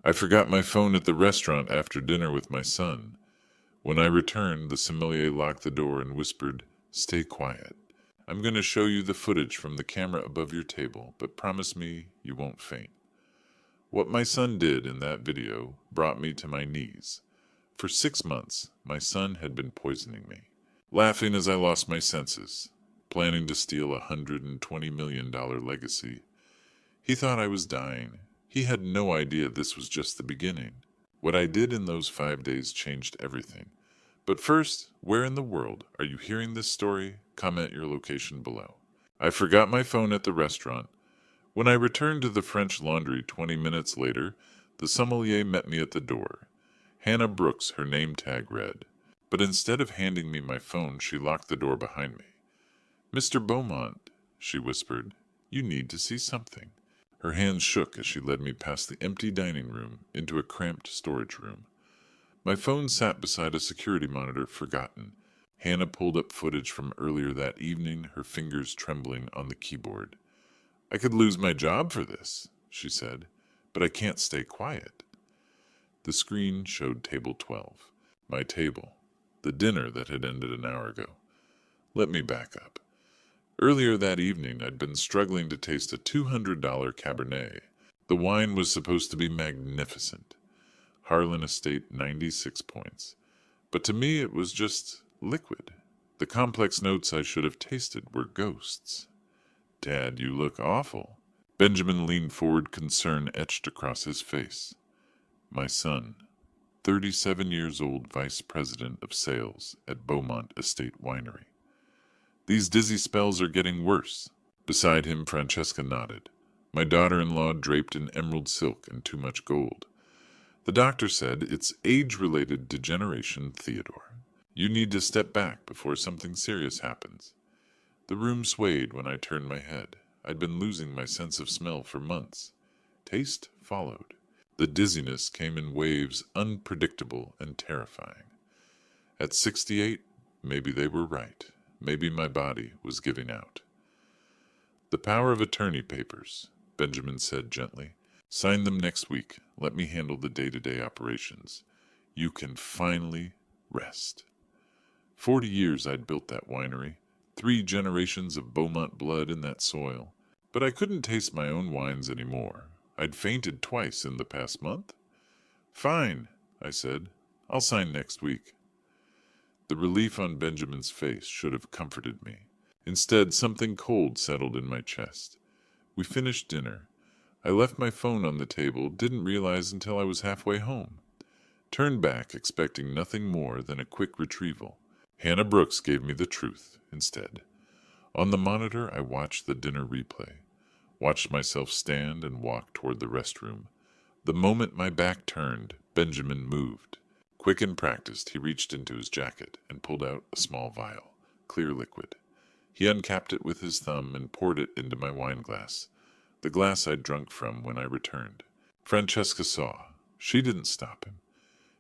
I forgot my phone at the restaurant after dinner with my son. When I returned, the sommelier locked the door and whispered, "Stay quiet. I'm going to show you the footage from the camera above your table, but promise me you won't faint." What my son did in that video brought me to my knees. For 6 months, my son had been poisoning me, laughing as I lost my senses, planning to steal a $120 million legacy. He thought I was dying. He had no idea this was just the beginning. What I did in those 5 days changed everything. But first, where in the world are you hearing this story? Comment your location below. I forgot my phone at the restaurant. When I returned to the French Laundry 20 minutes later, the sommelier met me at the door. Hannah Brooks, her name tag read. But instead of handing me my phone, she locked the door behind me. "Mr. Beaumont," she whispered, "you need to see something." Her hands shook as she led me past the empty dining room into a cramped storage room. My phone sat beside a security monitor, forgotten. Hannah pulled up footage from earlier that evening, her fingers trembling on the keyboard. "I could lose my job for this," she said, "but I can't stay quiet." The screen showed table 12, my table, the dinner that had ended an hour ago. Let me back up. Earlier that evening, I'd been struggling to taste a $200 Cabernet. The wine was supposed to be magnificent. Harlan Estate 96 points. But to me it was just liquid. The complex notes I should have tasted were ghosts. "Dad, you look awful." Benjamin leaned forward, concern etched across his face. My son, 37 years old, vice president of sales at Beaumont Estate Winery. "These dizzy spells are getting worse." Beside him, Francesca nodded. "My daughter-in-law draped in emerald silk and too much gold. The doctor said it's age-related degeneration, Theodore. You need to step back before something serious happens." The room swayed when I turned my head. I'd been losing my sense of smell for months. Taste followed. The dizziness came in waves, unpredictable and terrifying. At 68, maybe they were right. Maybe my body was giving out. "The power of attorney papers," Benjamin said gently. "Sign them next week. Let me handle the day-to-day operations. You can finally rest." 40 years I'd built that winery. 3 generations of Beaumont blood in that soil. But I couldn't taste my own wines anymore. I'd fainted twice in the past month. "Fine," I said. "I'll sign next week." The relief on Benjamin's face should have comforted me. Instead, something cold settled in my chest. We finished dinner. I left my phone on the table, didn't realize until I was halfway home. Turned back, expecting nothing more than a quick retrieval. Hannah Brooks gave me the truth instead. On the monitor, I watched the dinner replay. Watched myself stand and walk toward the restroom. The moment my back turned, Benjamin moved. Quick and practiced, he reached into his jacket and pulled out a small vial, clear liquid. He uncapped it with his thumb and poured it into my wine glass, the glass I'd drunk from when I returned. Francesca saw. She didn't stop him.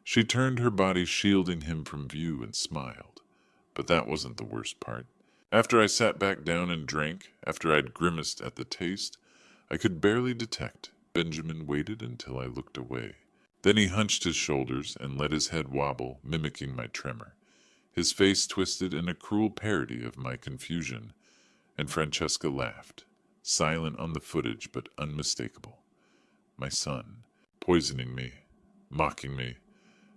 She turned her body, shielding him from view, and smiled. But that wasn't the worst part. After I sat back down and drank, after I'd grimaced at the taste, I could barely detect. Benjamin waited until I looked away. Then he hunched his shoulders and let his head wobble, mimicking my tremor. His face twisted in a cruel parody of my confusion, and Francesca laughed, silent on the footage but unmistakable. My son, poisoning me, mocking me.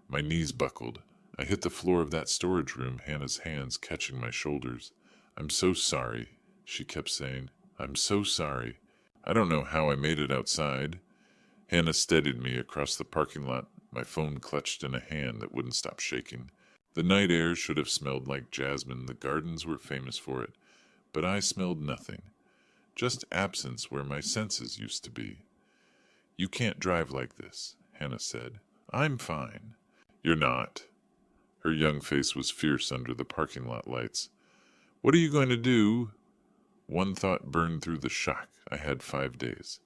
My knees buckled. I hit the floor of that storage room, Hannah's hands catching my shoulders. "I'm so sorry," she kept saying. "I'm so sorry. I don't know how I made it outside." Hannah steadied me across the parking lot, my phone clutched in a hand that wouldn't stop shaking. The night air should have smelled like jasmine. The gardens were famous for it. But I smelled nothing. Just absence where my senses used to be. "You can't drive like this," Hannah said. "I'm fine." "You're not." Her young face was fierce under the parking lot lights. "What are you going to do?" One thought burned through the shock. I had 5 days.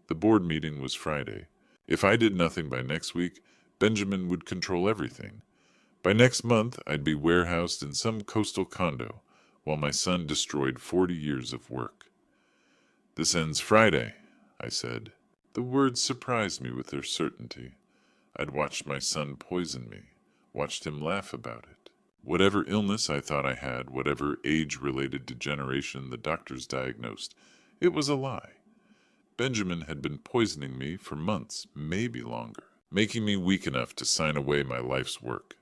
The board meeting was Friday. If I did nothing by next week, Benjamin would control everything. By next month, I'd be warehoused in some coastal condo, while my son destroyed 40 years of work. "This ends Friday," I said. The words surprised me with their certainty. I'd watched my son poison me, watched him laugh about it. Whatever illness I thought I had, whatever age-related degeneration the doctors diagnosed, it was a lie. Benjamin had been poisoning me for months, maybe longer, making me weak enough to sign away my life's work.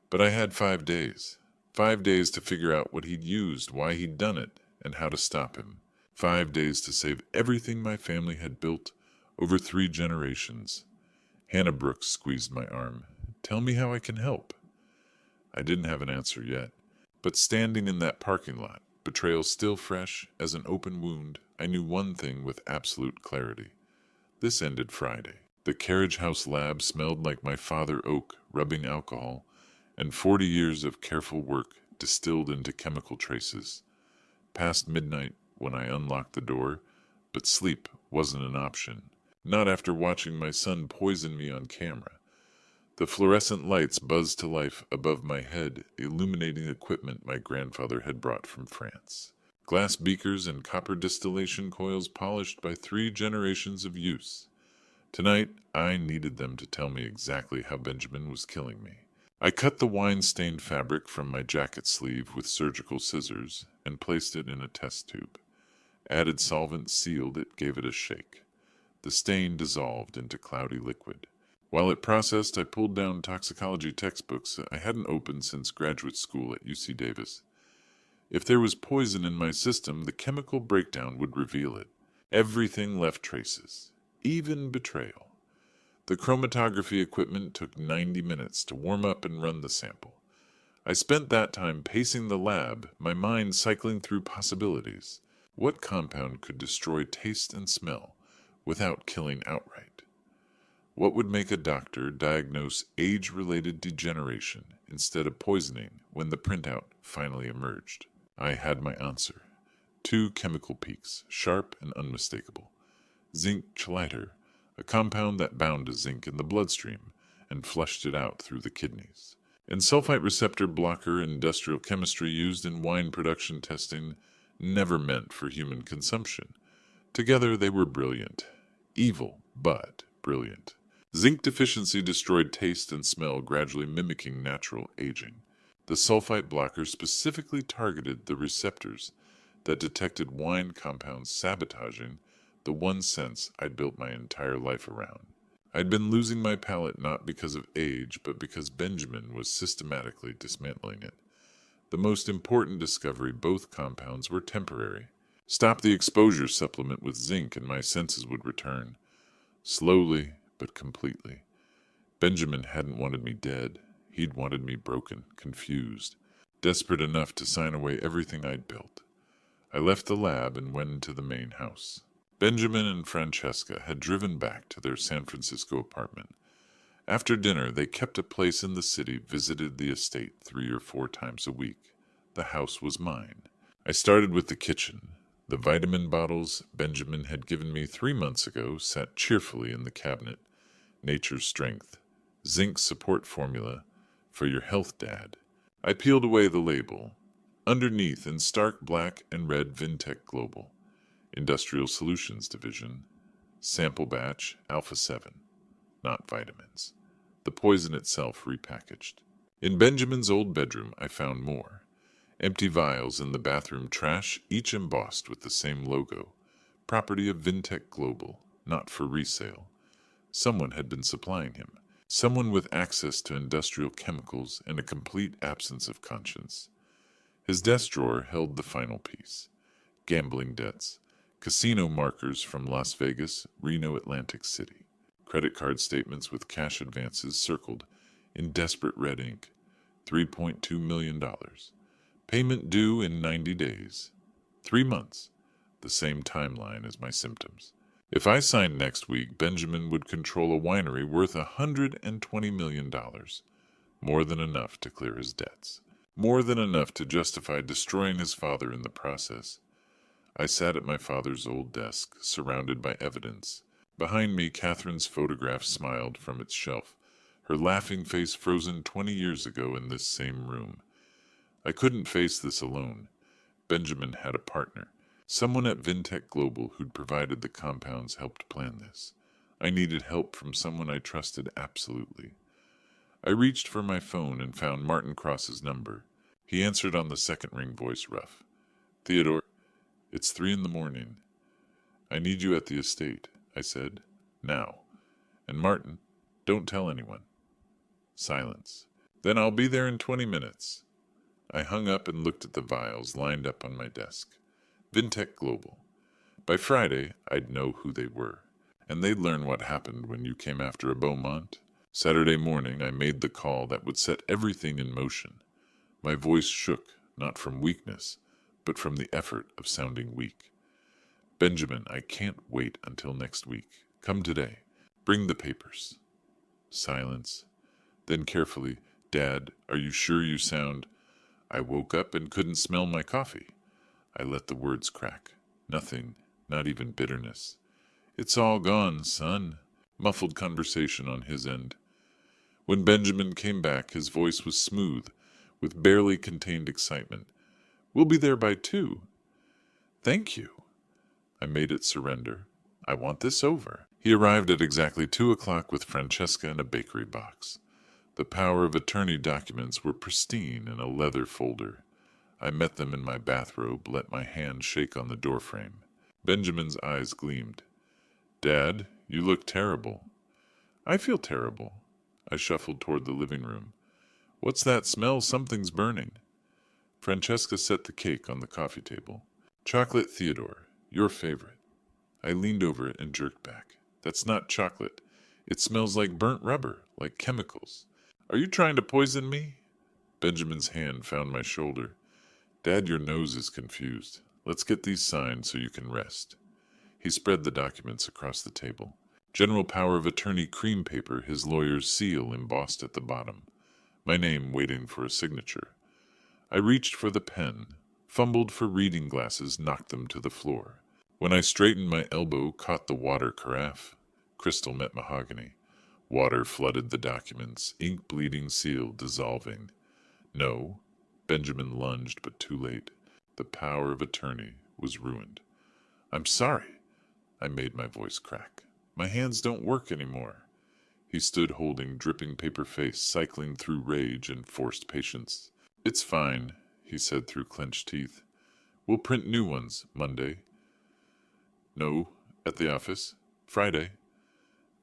But I had 5 days. 5 days to figure out what he'd used, why he'd done it, and how to stop him. 5 days to save everything my family had built over 3 generations. Hannah Brooks squeezed my arm. "Tell me how I can help." I didn't have an answer yet, but standing in that parking lot, betrayal still fresh as an open wound, I knew one thing with absolute clarity. This ended Friday. The carriage house lab smelled like my father oak rubbing alcohol, and 40 years of careful work distilled into chemical traces. Past midnight when I unlocked the door, but sleep wasn't an option. Not after watching my son poison me on camera. The fluorescent lights buzzed to life above my head, illuminating equipment my grandfather had brought from France. Glass beakers and copper distillation coils polished by 3 generations of use. Tonight, I needed them to tell me exactly how Benjamin was killing me. I cut the wine-stained fabric from my jacket sleeve with surgical scissors and placed it in a test tube. Added solvent sealed it, gave it a shake. The stain dissolved into cloudy liquid. While it processed, I pulled down toxicology textbooks I hadn't opened since graduate school at UC Davis. If there was poison in my system, the chemical breakdown would reveal it. Everything left traces, even betrayal. The chromatography equipment took 90 minutes to warm up and run the sample. I spent that time pacing the lab, my mind cycling through possibilities. What compound could destroy taste and smell without killing outright? What would make a doctor diagnose age-related degeneration instead of poisoning when the printout finally emerged? I had my answer. 2 chemical peaks, sharp and unmistakable. Zinc chelate, a compound that bound to zinc in the bloodstream and flushed it out through the kidneys. And sulfite receptor blocker industrial chemistry used in wine production testing, never meant for human consumption. Together they were brilliant. Evil, but brilliant. Zinc deficiency destroyed taste and smell, gradually mimicking natural aging. The sulfite blocker specifically targeted the receptors that detected wine compounds sabotaging the one sense I'd built my entire life around. I'd been losing my palate not because of age, but because Benjamin was systematically dismantling it. The most important discovery: both compounds were temporary. Stop the exposure supplement with zinc and my senses would return. Slowly, but completely. Benjamin hadn't wanted me dead. He'd wanted me broken, confused, desperate enough to sign away everything I'd built. I left the lab and went into the main house. Benjamin and Francesca had driven back to their San Francisco apartment. After dinner, they kept a place in the city, visited the estate 3 or 4 times a week. The house was mine. I started with the kitchen. The vitamin bottles Benjamin had given me 3 months ago sat cheerfully in the cabinet. Nature's Strength. Zinc support formula for your health, Dad. I peeled away the label. Underneath, in stark black and red, Vintech Global. Industrial Solutions Division. Sample batch, Alpha 7. Not vitamins. The poison itself repackaged. In Benjamin's old bedroom, I found more. Empty vials in the bathroom trash, each embossed with the same logo. Property of Vintech Global, not for resale. Someone had been supplying him. Someone with access to industrial chemicals and a complete absence of conscience. His desk drawer held the final piece. Gambling debts. Casino markers from Las Vegas, Reno, Atlantic City. Credit card statements with cash advances circled in desperate red ink. $3.2 million. Payment due in 90 days. 3 months. The same timeline as my symptoms. If I signed next week, Benjamin would control a winery worth $120 million. More than enough to clear his debts. More than enough to justify destroying his father in the process. I sat at my father's old desk, surrounded by evidence. Behind me, Catherine's photograph smiled from its shelf, her laughing face frozen 20 years ago in this same room. I couldn't face this alone. Benjamin had a partner. Someone at Vintech Global who'd provided the compounds helped plan this. I needed help from someone I trusted absolutely. I reached for my phone and found Martin Cross's number. He answered on the second ring, voice rough. Theodore, it's 3 in the morning. I need you at the estate, I said. Now. And Martin, don't tell anyone. Silence. Then I'll be there in 20 minutes. I hung up and looked at the vials lined up on my desk. Vintech Global. By Friday, I'd know who they were, and they'd learn what happened when you came after a Beaumont. Saturday morning, I made the call that would set everything in motion. My voice shook, not from weakness, but from the effort of sounding weak. Benjamin, I can't wait until next week. Come today. Bring the papers. Silence. Then carefully, Dad, are you sure you sound... I woke up and couldn't smell my coffee. I let the words crack. Nothing, not even bitterness. It's all gone, son. Muffled conversation on his end. When Benjamin came back, his voice was smooth, with barely contained excitement. We'll be there by 2. Thank you. I made it surrender. I want this over. He arrived at exactly 2 o'clock with Francesca in a bakery box. The power of attorney documents were pristine in a leather folder. I met them in my bathrobe, let my hand shake on the doorframe. Benjamin's eyes gleamed. Dad, you look terrible. I feel terrible. I shuffled toward the living room. What's that smell? Something's burning. Francesca set the cake on the coffee table. Chocolate, Theodore, your favorite. I leaned over it and jerked back. That's not chocolate. It smells like burnt rubber, like chemicals. Are you trying to poison me? Benjamin's hand found my shoulder. Dad, your nose is confused. Let's get these signed so you can rest. He spread the documents across the table. General power of attorney cream paper, his lawyer's seal embossed at the bottom. My name waiting for a signature. I reached for the pen, fumbled for reading glasses, knocked them to the floor. When I straightened my elbow, caught the water carafe. Crystal met mahogany. Water flooded the documents, ink bleeding seal dissolving. No, Benjamin lunged, but too late. The power of attorney was ruined. I'm sorry. I made my voice crack. My hands don't work anymore. He stood holding dripping paper face, cycling through rage and forced patience. It's fine, he said through clenched teeth. We'll print new ones Monday. No, at the office. Friday.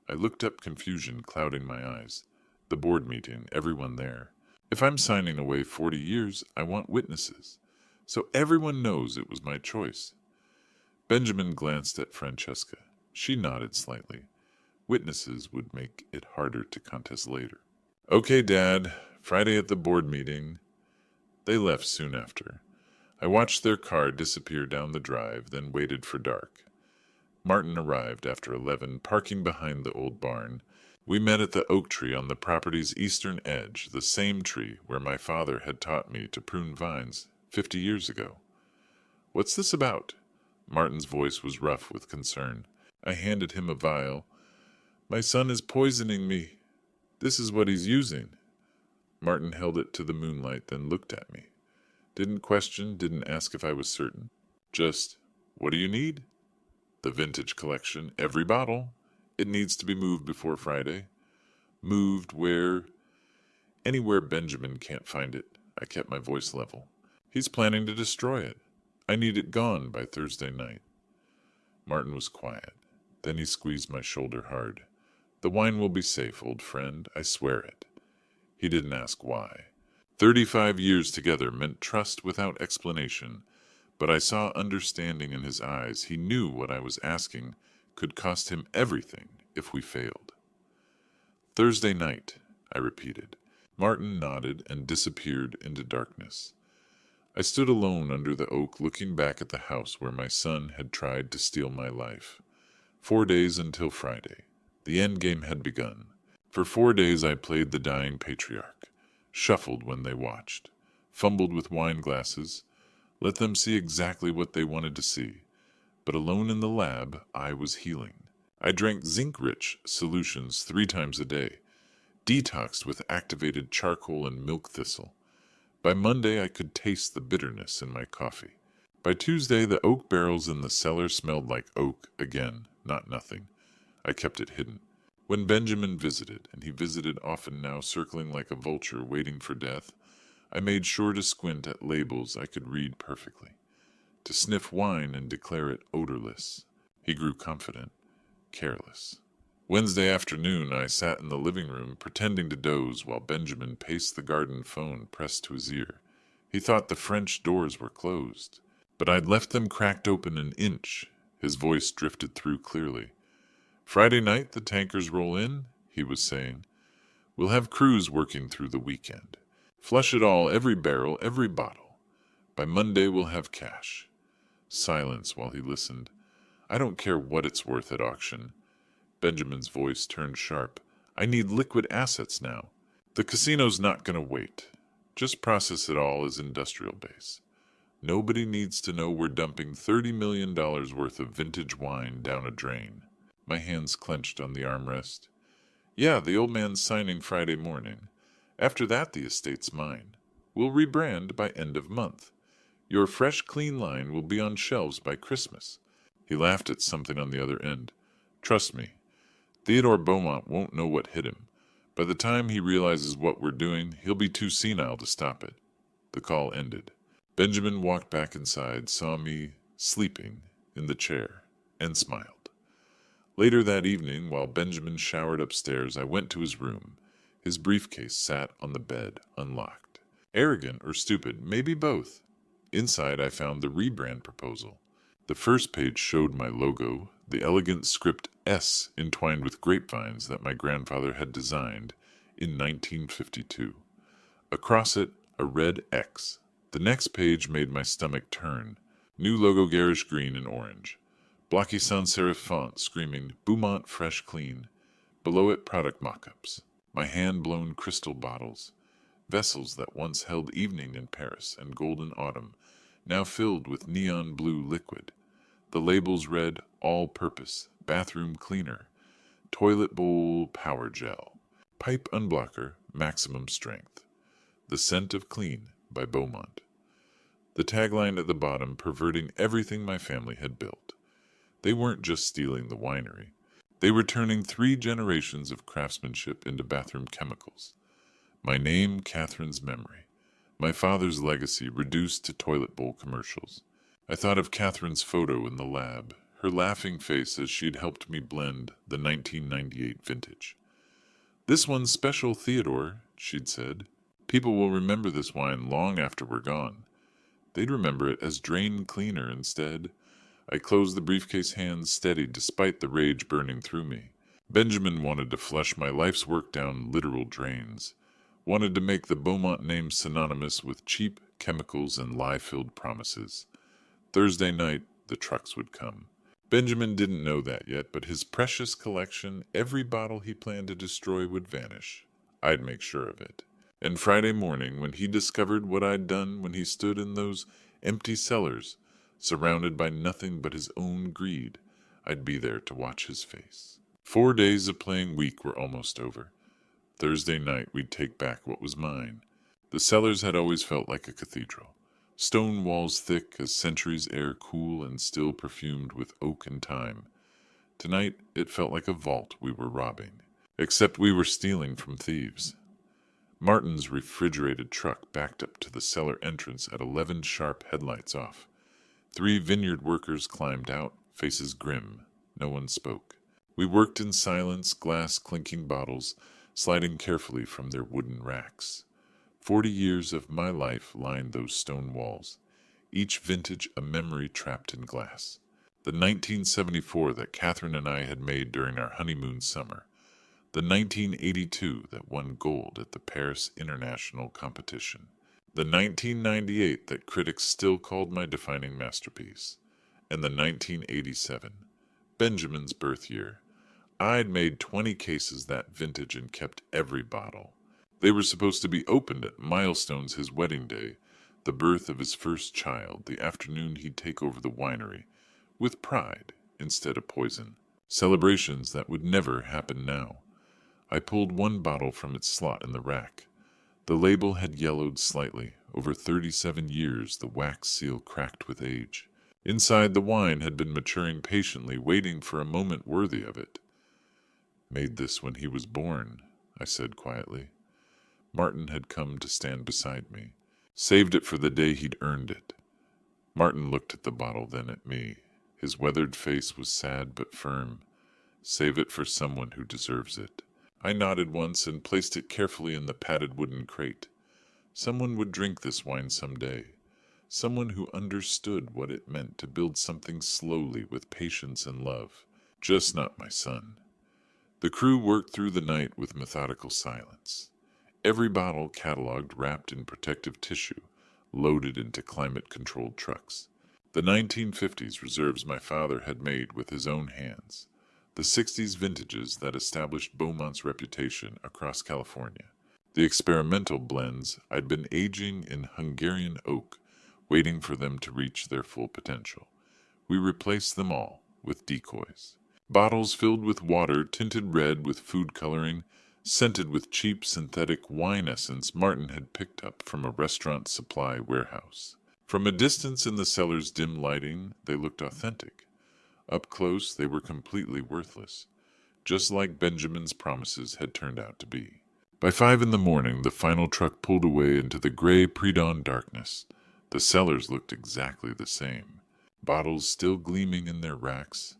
I looked up, confusion clouding my eyes. The board meeting, everyone there. If I'm signing away 40 years, I want witnesses, so everyone knows it was my choice. Benjamin glanced at Francesca. She nodded slightly. Witnesses would make it harder to contest later. Okay, Dad. Friday at the board meeting. They left soon after. I watched their car disappear down the drive, then waited for dark. Martin arrived after 11, parking behind the old barn. We met at the oak tree on the property's eastern edge, the same tree where my father had taught me to prune vines 50 years ago. What's this about? Martin's voice was rough with concern. I handed him a vial. My son is poisoning me. This is what he's using. Martin held it to the moonlight, then looked at me. Didn't question, didn't ask if I was certain. Just, what do you need? The vintage collection, every bottle. It needs to be moved before Friday. Moved where? Anywhere Benjamin can't find it. I kept my voice level. He's planning to destroy it. I need it gone by Thursday night. Martin was quiet. Then he squeezed my shoulder hard. The wine will be safe, old friend. I swear it. He didn't ask why. 35 years together meant trust without explanation, but I saw understanding in his eyes. He knew what I was asking could cost him everything if we failed. Thursday night, I repeated. Martin nodded and disappeared into darkness. I stood alone under the oak, looking back at the house where my son had tried to steal my life. 4 days until Friday. The endgame had begun. For 4 days I played the dying patriarch, shuffled when they watched, fumbled with wine glasses, let them see exactly what they wanted to see. But alone in the lab, I was healing. I drank zinc-rich solutions 3 times a day, detoxed with activated charcoal and milk thistle. By Monday, I could taste the bitterness in my coffee. By Tuesday, the oak barrels in the cellar smelled like oak again, not nothing. I kept it hidden. When Benjamin visited, and he visited often now, circling like a vulture waiting for death, I made sure to squint at labels I could read perfectly, to sniff wine and declare it odorless. He grew confident, careless. Wednesday afternoon, I sat in the living room, pretending to doze while Benjamin paced the garden, phone pressed to his ear. He thought the French doors were closed, but I'd left them cracked open an inch. His voice drifted through clearly. "Friday night the tankers roll in," he was saying. "We'll have crews working through the weekend. Flush it all, every barrel, every bottle. By Monday we'll have cash." Silence while he listened. "I don't care what it's worth at auction." Benjamin's voice turned sharp. "I need liquid assets now. The casino's not going to wait. Just process it all as industrial base. Nobody needs to know we're dumping $30 million worth of vintage wine down a drain." My hands clenched on the armrest. "Yeah, the old man's signing Friday morning. After that the estate's mine. We'll rebrand by end of month. Your fresh, clean line will be on shelves by Christmas." He laughed at something on the other end. "Trust me, Theodore Beaumont won't know what hit him. By the time he realizes what we're doing, he'll be too senile to stop it." The call ended. Benjamin walked back inside, saw me sleeping in the chair, and smiled. Later that evening, while Benjamin showered upstairs, I went to his room. His briefcase sat on the bed, unlocked. Arrogant or stupid, maybe both. Inside I found the rebrand proposal. The first page showed my logo, the elegant script S entwined with grapevines that my grandfather had designed in 1952. Across it, a red X. The next page made my stomach turn. New logo, garish green and orange. Blocky sans serif font screaming, "Beaumont Fresh Clean." Below it, product mock-ups. My hand-blown crystal bottles. Vessels that once held evening in Paris and golden autumn, now filled with neon blue liquid. The labels read, "All-purpose, bathroom cleaner, toilet bowl power gel, pipe unblocker, maximum strength. The scent of clean by Beaumont." The tagline at the bottom perverting everything my family had built. They weren't just stealing the winery. They were turning 3 generations of craftsmanship into bathroom chemicals. My name, Catherine's memory. My father's legacy reduced to toilet bowl commercials. I thought of Catherine's photo in the lab, her laughing face as she'd helped me blend the 1998 vintage. "This one's special, Theodore," she'd said. "People will remember this wine long after we're gone." They'd remember it as drain cleaner instead. I closed the briefcase, hands steadied despite the rage burning through me. Benjamin wanted to flush my life's work down literal drains. Wanted to make the Beaumont name synonymous with cheap chemicals and lie-filled promises. Thursday night, the trucks would come. Benjamin didn't know that yet, but his precious collection, every bottle he planned to destroy, would vanish. I'd make sure of it. And Friday morning, when he discovered what I'd done, when he stood in those empty cellars, surrounded by nothing but his own greed, I'd be there to watch his face. 4 days of playing weak were almost over. Thursday night we'd take back what was mine. The cellars had always felt like a cathedral. Stone walls thick as centuries' air, cool and still perfumed with oak and thyme. Tonight it felt like a vault we were robbing, except we were stealing from thieves. Martin's refrigerated truck backed up to the cellar entrance at 11 sharp, headlights off. 3 vineyard workers climbed out, faces grim. No one spoke. We worked in silence, glass clinking bottles, sliding carefully from their wooden racks. 40 years of my life lined those stone walls, each vintage a memory trapped in glass. The 1974 that Catherine and I had made during our honeymoon summer. The 1982 that won gold at the Paris International Competition. The 1998 that critics still called my defining masterpiece. And the 1987, Benjamin's birth year. I'd made 20 cases that vintage and kept every bottle. They were supposed to be opened at milestones: his wedding day, the birth of his first child, the afternoon he'd take over the winery, with pride instead of poison. Celebrations that would never happen now. I pulled one bottle from its slot in the rack. The label had yellowed slightly. Over 37 years, the wax seal cracked with age. Inside, the wine had been maturing patiently, waiting for a moment worthy of it. Made this when he was born, I said quietly. Martin had come to stand beside me. Saved it for the day he'd earned it. Martin looked at the bottle, then at me. His weathered face was sad but firm. Save it for someone who deserves it. I nodded once and placed it carefully in the padded wooden crate. Someone would drink this wine someday. Someone who understood what it meant to build something slowly with patience and love. Just not my son. The crew worked through the night with methodical silence. Every bottle catalogued, wrapped in protective tissue, loaded into climate-controlled trucks. The 1950s reserves my father had made with his own hands. The 60s vintages that established Beaumont's reputation across California. The experimental blends I'd been aging in Hungarian oak, waiting for them to reach their full potential. We replaced them all with decoys. Bottles filled with water, tinted red with food coloring, scented with cheap synthetic wine essence Martin had picked up from a restaurant supply warehouse. From a distance in the cellar's dim lighting, they looked authentic. Up close, they were completely worthless, just like Benjamin's promises had turned out to be. By 5 in the morning, the final truck pulled away into the gray pre-dawn darkness. The cellars looked exactly the same. Bottles still gleaming in their racks,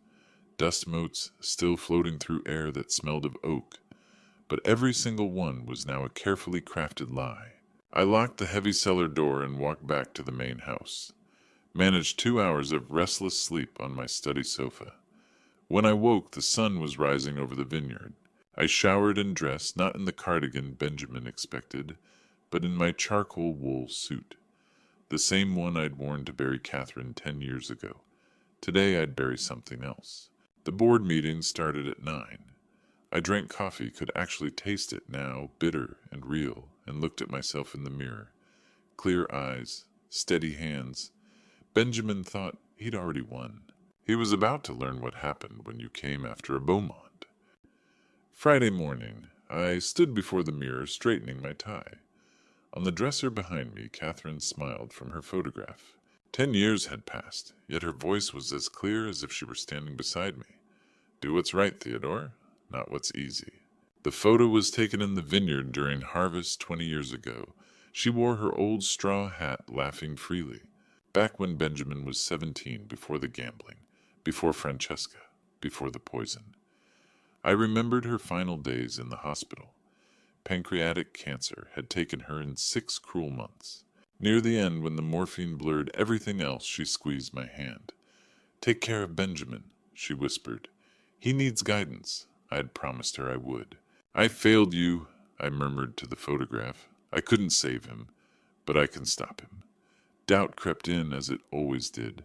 dust motes still floating through air that smelled of oak. But every single one was now a carefully crafted lie. I locked the heavy cellar door and walked back to the main house. Managed 2 hours of restless sleep on my study sofa. When I woke, the sun was rising over the vineyard. I showered and dressed, not in the cardigan Benjamin expected, but in my charcoal wool suit. The same one I'd worn to bury Catherine 10 years ago. Today I'd bury something else. The board meeting started at 9. I drank coffee, could actually taste it now, bitter and real, and looked at myself in the mirror. Clear eyes, steady hands. Benjamin thought he'd already won. He was about to learn what happened when you came after a Beaumont. Friday morning, I stood before the mirror, straightening my tie. On the dresser behind me, Catherine smiled from her photograph. 10 years had passed, yet her voice was as clear as if she were standing beside me. Do what's right, Theodore, not what's easy. The photo was taken in the vineyard during harvest 20 years ago. She wore her old straw hat, laughing freely. Back when Benjamin was 17, before the gambling, before Francesca, before the poison. I remembered her final days in the hospital. Pancreatic cancer had taken her in 6 cruel months. Near the end, when the morphine blurred everything else, she squeezed my hand. Take care of Benjamin, she whispered. He needs guidance. I had promised her I would. I failed you, I murmured to the photograph. I couldn't save him, but I can stop him. Doubt crept in, as it always did.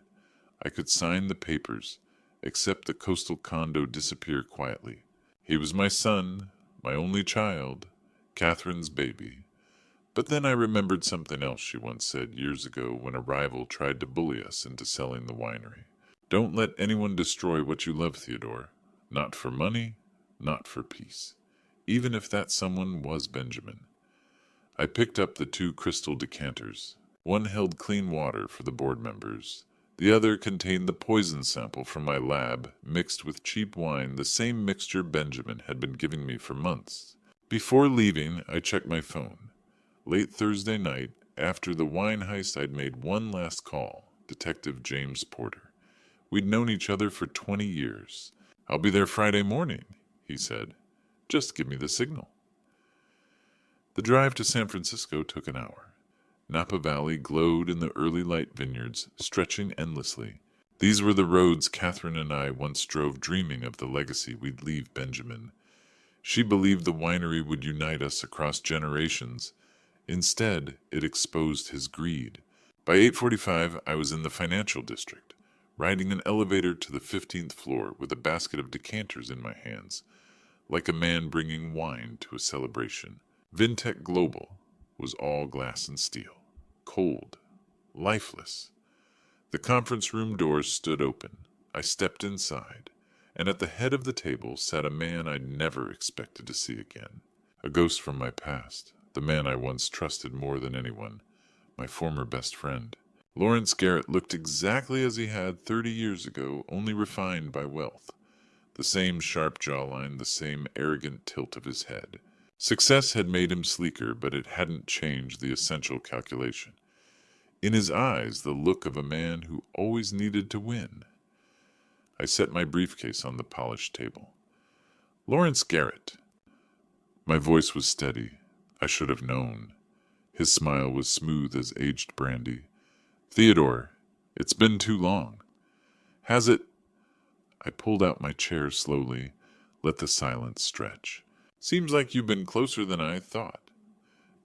I could sign the papers, accept the coastal condo disappear quietly. He was my son, my only child, Catherine's baby. But then I remembered something else she once said years ago when a rival tried to bully us into selling the winery. Don't let anyone destroy what you love, Theodore. Not for money, not for peace. Even if that someone was Benjamin. I picked up the 2 crystal decanters. One held clean water for the board members. The other contained the poison sample from my lab, mixed with cheap wine, the same mixture Benjamin had been giving me for months. Before leaving, I checked my phone. Late Thursday night, after the wine heist, I'd made one last call, Detective James Porter. We'd known each other for 20 years. I'll be there Friday morning, he said. Just give me the signal. The drive to San Francisco took an hour. Napa Valley glowed in the early light vineyards, stretching endlessly. These were the roads Catherine and I once drove, dreaming of the legacy we'd leave Benjamin. She believed the winery would unite us across generations. Instead, it exposed his greed. By 8:45, I was in the financial district, riding an elevator to the 15th floor with a basket of decanters in my hands, like a man bringing wine to a celebration. Vintech Global was all glass and steel, cold, lifeless. The conference room doors stood open. I stepped inside, and at the head of the table sat a man I'd never expected to see again. A ghost from my past, the man I once trusted more than anyone, my former best friend. Lawrence Garrett looked exactly as he had 30 years ago, only refined by wealth. The same sharp jawline, the same arrogant tilt of his head. Success had made him sleeker, but it hadn't changed the essential calculation. In his eyes, the look of a man who always needed to win. I set my briefcase on the polished table. Lawrence Garrett. My voice was steady. I should have known. His smile was smooth as aged brandy. Theodore, it's been too long. Has it? I pulled out my chair slowly, let the silence stretch. Seems like you've been closer than I thought.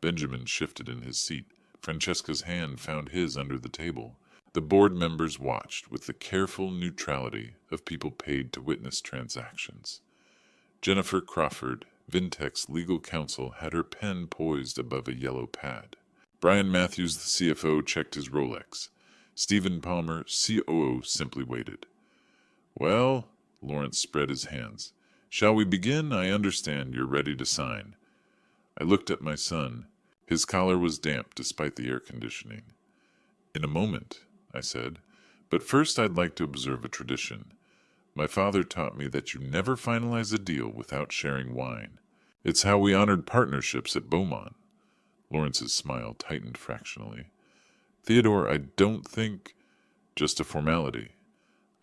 Benjamin shifted in his seat. Francesca's hand found his under the table. The board members watched with the careful neutrality of people paid to witness transactions. Jennifer Crawford, Vintech's legal counsel, had her pen poised above a yellow pad. Brian Matthews, the CFO, checked his Rolex. Stephen Palmer, COO, simply waited. Well, Lawrence spread his hands. Shall we begin? I understand you're ready to sign. I looked at my son. His collar was damp despite the air conditioning. In a moment, I said, but first I'd like to observe a tradition. My father taught me that you never finalize a deal without sharing wine. It's how we honored partnerships at Beaumont. Lawrence's smile tightened fractionally. Theodore, I don't think... Just a formality.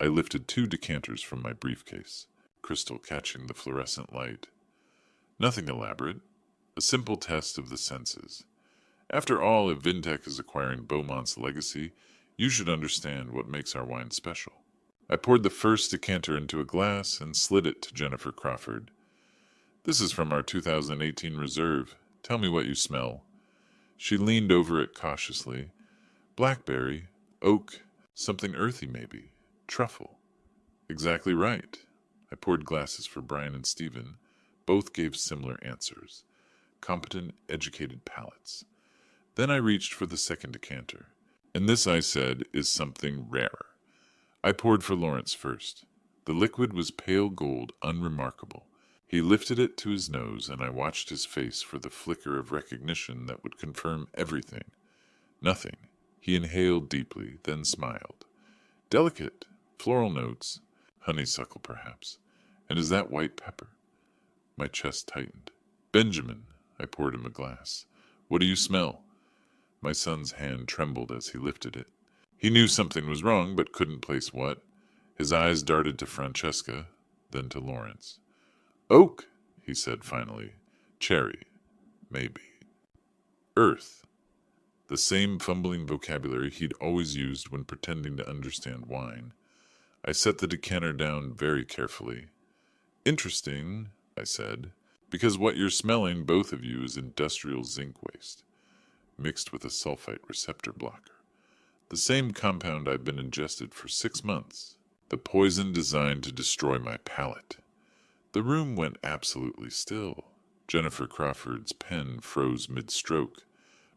I lifted 2 decanters from my briefcase, crystal catching the fluorescent light. Nothing elaborate. A simple test of the senses. After all, if Vintech is acquiring Beaumont's legacy, you should understand what makes our wine special. I poured the first decanter into a glass and slid it to Jennifer Crawford. This is from our 2018 reserve. Tell me what you smell. She leaned over it cautiously. Blackberry, oak, something earthy maybe. Truffle. Exactly right. I poured glasses for Brian and Stephen. Both gave similar answers. Competent, educated palates. Then I reached for the second decanter. And this, I said, is something rarer. I poured for Lawrence first. The liquid was pale gold, unremarkable. He lifted it to his nose, and I watched his face for the flicker of recognition that would confirm everything. Nothing. He inhaled deeply, then smiled. Delicate, floral notes, honeysuckle perhaps. And is that white pepper? My chest tightened. Benjamin, I poured him a glass. What do you smell? My son's hand trembled as he lifted it. He knew something was wrong, but couldn't place what. His eyes darted to Francesca, then to Lawrence. Oak, he said finally. Cherry, maybe. Earth. The same fumbling vocabulary he'd always used when pretending to understand wine. I set the decanter down very carefully. Interesting, I said, because what you're smelling, both of you, is industrial zinc waste, mixed with a sulfite receptor blocker. The same compound I've been ingested for 6 months. The poison designed to destroy my palate. The room went absolutely still. Jennifer Crawford's pen froze mid-stroke.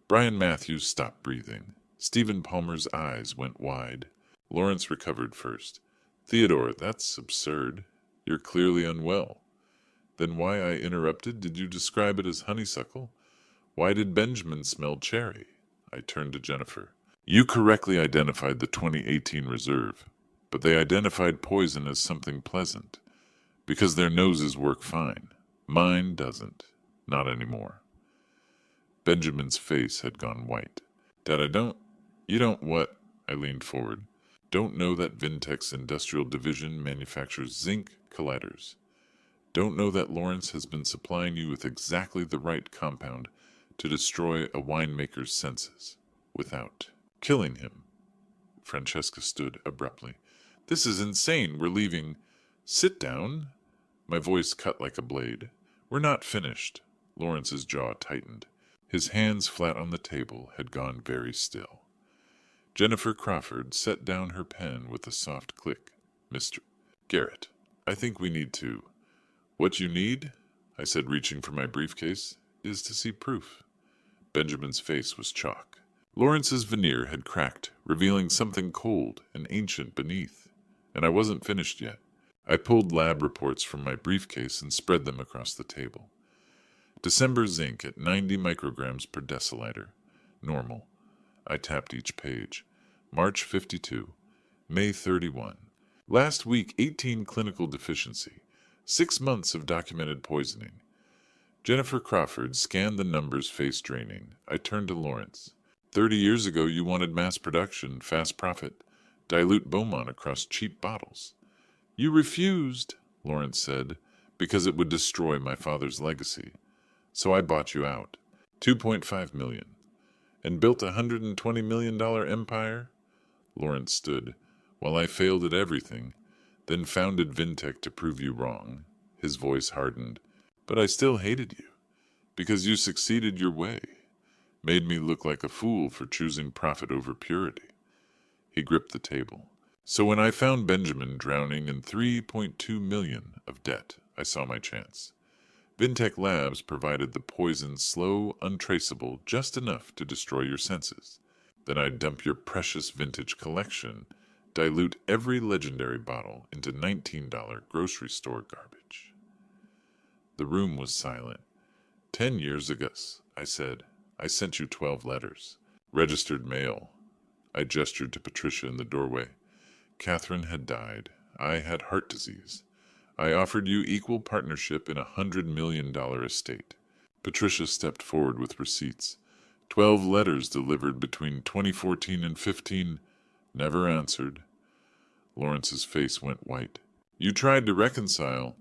Brian Matthews stopped breathing. Stephen Palmer's eyes went wide. Lawrence recovered first. Theodore, that's absurd. You're clearly unwell. Then why I interrupted? Did you describe it as honeysuckle? Why did Benjamin smell cherry? I turned to Jennifer. You correctly identified the 2018 reserve, but they identified poison as something pleasant, because their noses work fine. Mine doesn't. Not anymore. Benjamin's face had gone white. Dad, you don't what? I leaned forward. Don't know that Vintech's industrial division manufactures zinc colliders. Don't know that Lawrence has been supplying you with exactly the right compound to destroy a winemaker's senses, without killing him. Francesca stood abruptly. This is insane. We're leaving. Sit down. My voice cut like a blade. We're not finished. Lawrence's jaw tightened. His hands flat on the table had gone very still. Jennifer Crawford set down her pen with a soft click. Mr. Garrett, I think we need to. What you need, I said, reaching for my briefcase, is to see proof. Benjamin's face was chalk. Lawrence's veneer had cracked, revealing something cold and ancient beneath, and I wasn't finished yet. I pulled lab reports from my briefcase and spread them across the table. December zinc at 90 micrograms per deciliter. Normal. I tapped each page. March 52. May 31. Last week, 18 clinical deficiency. 6 months of documented poisoning. Jennifer Crawford scanned the numbers, face draining. I turned to Lawrence. 30 years ago, you wanted mass production, fast profit, dilute Beaumont across cheap bottles. You refused, Lawrence said, because it would destroy my father's legacy. So I bought you out. $2.5 million. And built a $120 million empire? Lawrence stood. While I failed at everything, then founded Vintech to prove you wrong. His voice hardened. But I still hated you, because you succeeded your way. Made me look like a fool for choosing profit over purity. He gripped the table. So when I found Benjamin drowning in $3.2 million of debt, I saw my chance. Vintech Labs provided the poison slow, untraceable, just enough to destroy your senses. Then I'd dump your precious vintage collection, dilute every legendary bottle into $19 grocery store garbage. The room was silent. 10 years ago, I said, I sent you 12 letters. Registered mail. I gestured to Patricia in the doorway. Catherine had died. I had heart disease. I offered you equal partnership in a $100 million estate. Patricia stepped forward with receipts. 12 letters delivered between 2014 and 15. Never answered. Lawrence's face went white. You tried to reconcile.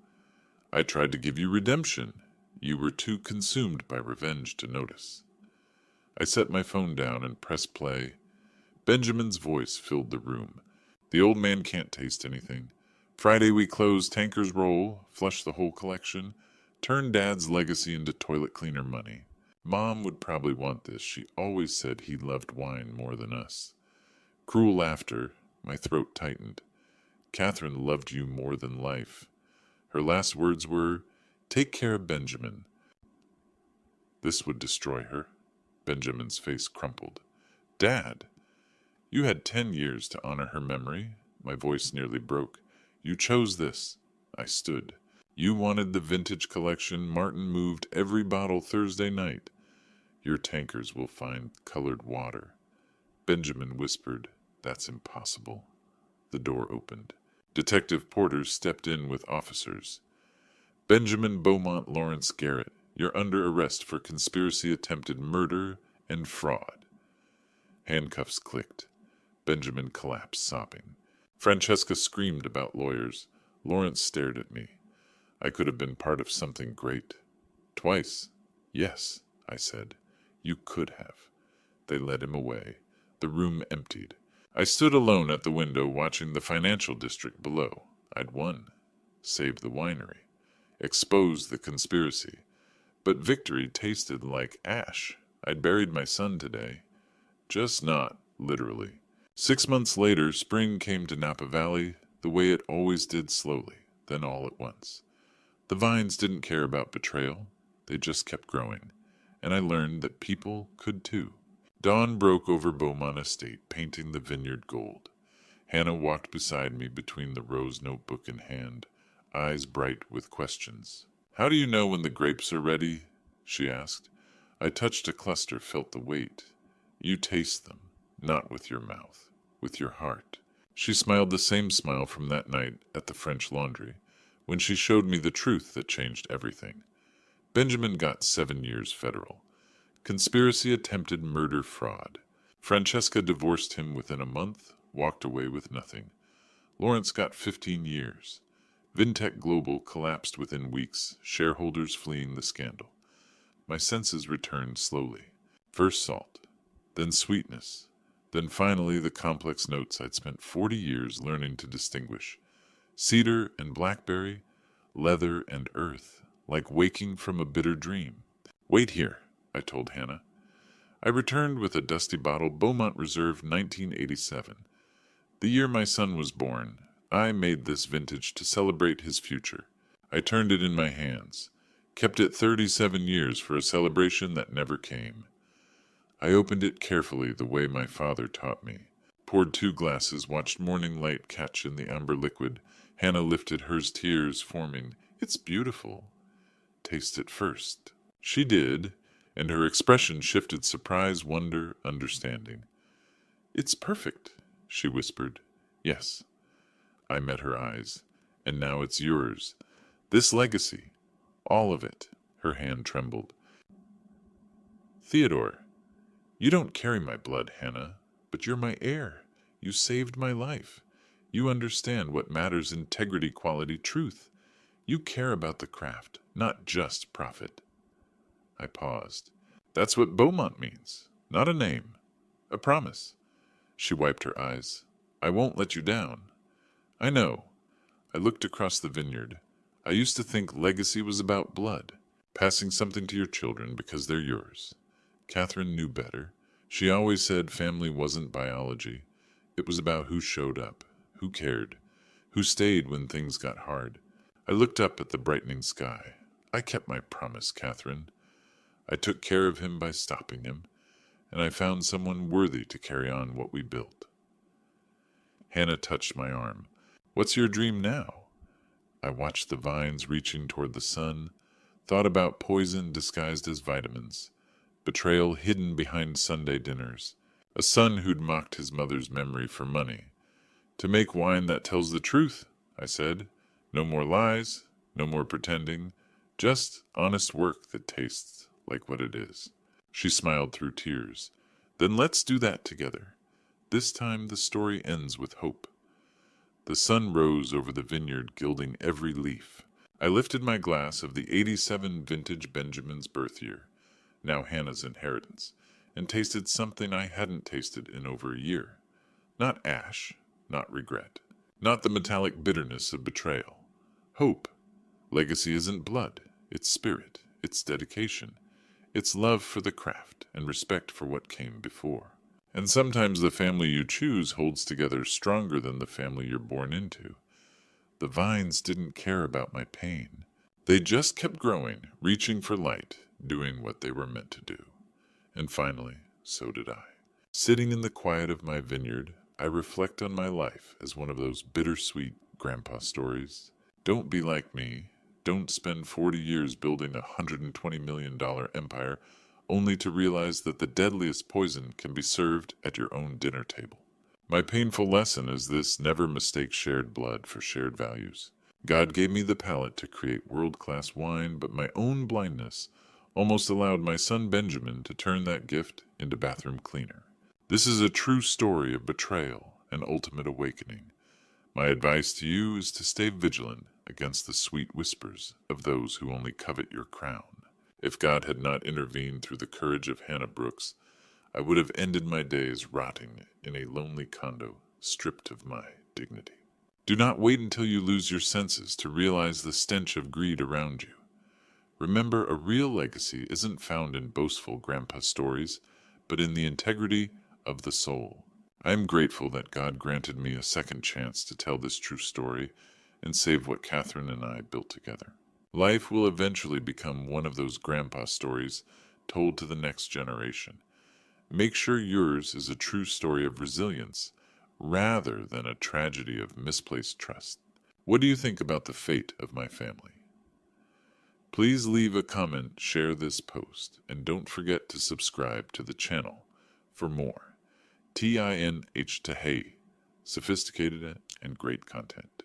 I tried to give you redemption. You were too consumed by revenge to notice. I set my phone down and pressed play. Benjamin's voice filled the room. The old man can't taste anything. Friday we close, tankers roll, flush the whole collection, turn Dad's legacy into toilet cleaner money. Mom would probably want this. She always said he loved wine more than us. Cruel laughter. My throat tightened. Catherine loved you more than life. Her last words were, take care of Benjamin. This would destroy her. Benjamin's face crumpled. Dad, you had 10 years to honor her memory. My voice nearly broke. You chose this. I stood. You wanted the vintage collection. Martin moved every bottle Thursday night. Your tankers will find colored water. Benjamin whispered, that's impossible. The door opened. Detective Porter stepped in with officers. Benjamin Beaumont Lawrence Garrett, you're under arrest for conspiracy, attempted murder, and fraud. Handcuffs clicked. Benjamin collapsed, sobbing. Francesca screamed about lawyers. Lawrence stared at me. I could have been part of something great. Twice. Yes, I said. You could have. They led him away. The room emptied. I stood alone at the window watching the financial district below. I'd won. Saved the winery. Exposed the conspiracy. But victory tasted like ash. I'd buried my son today. Just not literally. 6 months later, spring came to Napa Valley the way it always did, slowly, then all at once. The vines didn't care about betrayal. They just kept growing. And I learned that people could too. Dawn broke over Beaumont Estate, painting the vineyard gold. Hannah walked beside me between the rose notebook in hand, eyes bright with questions. How do you know when the grapes are ready? She asked. I touched a cluster, felt the weight. You taste them, not with your mouth, with your heart. She smiled the same smile from that night at the French Laundry, when she showed me the truth that changed everything. Benjamin got 7 years federal. Conspiracy, attempted murder, fraud. Francesca divorced him within a month, walked away with nothing. Lawrence got 15 years. Vintech Global collapsed within weeks, shareholders fleeing the scandal. My senses returned slowly. First salt, then sweetness, then finally the complex notes I'd spent 40 years learning to distinguish. Cedar and blackberry, leather and earth, like waking from a bitter dream. Wait here, I told Hannah. I returned with a dusty bottle, Beaumont Reserve 1987. The year my son was born, I made this vintage to celebrate his future. I turned it in my hands, kept it 37 years for a celebration that never came. I opened it carefully the way my father taught me. Poured 2 glasses, watched morning light catch in the amber liquid. Hannah lifted hers, tears forming. It's beautiful. Taste it first. She did, and her expression shifted surprise, wonder, understanding. It's perfect, she whispered. Yes. I met her eyes. And now it's yours. This legacy. All of it. Her hand trembled. Theodore, you don't carry my blood, Hannah, but you're my heir. You saved my life. You understand what matters: integrity, quality, truth. You care about the craft, not just profit. I paused. That's what Beaumont means. Not a name. A promise. She wiped her eyes. I won't let you down. I know. I looked across the vineyard. I used to think legacy was about blood, passing something to your children because they're yours. Catherine knew better. She always said family wasn't biology. It was about who showed up, who cared, who stayed when things got hard. I looked up at the brightening sky. I kept my promise, Catherine. I took care of him by stopping him, and I found someone worthy to carry on what we built. Hannah touched my arm. What's your dream now? I watched the vines reaching toward the sun, thought about poison disguised as vitamins, betrayal hidden behind Sunday dinners, a son who'd mocked his mother's memory for money. To make wine that tells the truth, I said. No more lies, no more pretending, just honest work that tastes like what it is. She smiled through tears. Then let's do that together. This time the story ends with hope. The sun rose over the vineyard, gilding every leaf. I lifted my glass of the '87 vintage Benjamin's birth year, now Hannah's inheritance, and tasted something I hadn't tasted in over a year. Not ash, not regret, not the metallic bitterness of betrayal. Hope. Legacy isn't blood, it's spirit, it's dedication, it's love for the craft and respect for what came before. And sometimes the family you choose holds together stronger than the family you're born into. The vines didn't care about my pain. They just kept growing, reaching for light, doing what they were meant to do. And finally, so did I. Sitting in the quiet of my vineyard, I reflect on my life as one of those bittersweet grandpa stories. Don't be like me. Don't spend 40 years building a $120 million empire only to realize that the deadliest poison can be served at your own dinner table. My painful lesson is this: never mistake shared blood for shared values. God gave me the palate to create world-class wine, but my own blindness almost allowed my son Benjamin to turn that gift into bathroom cleaner. This is a true story of betrayal and ultimate awakening. My advice to you is to stay vigilant against the sweet whispers of those who only covet your crown. If God had not intervened through the courage of Hannah Brooks, I would have ended my days rotting in a lonely condo, stripped of my dignity. Do not wait until you lose your senses to realize the stench of greed around you. Remember, a real legacy isn't found in boastful grandpa stories, but in the integrity of the soul. I am grateful that God granted me a second chance to tell this true story and save what Catherine and I built together. Life will eventually become one of those grandpa stories told to the next generation. Make sure yours is a true story of resilience rather than a tragedy of misplaced trust. What do you think about the fate of my family? Please leave a comment, share this post, and don't forget to subscribe to the channel for more TINH to Hey, sophisticated and great content.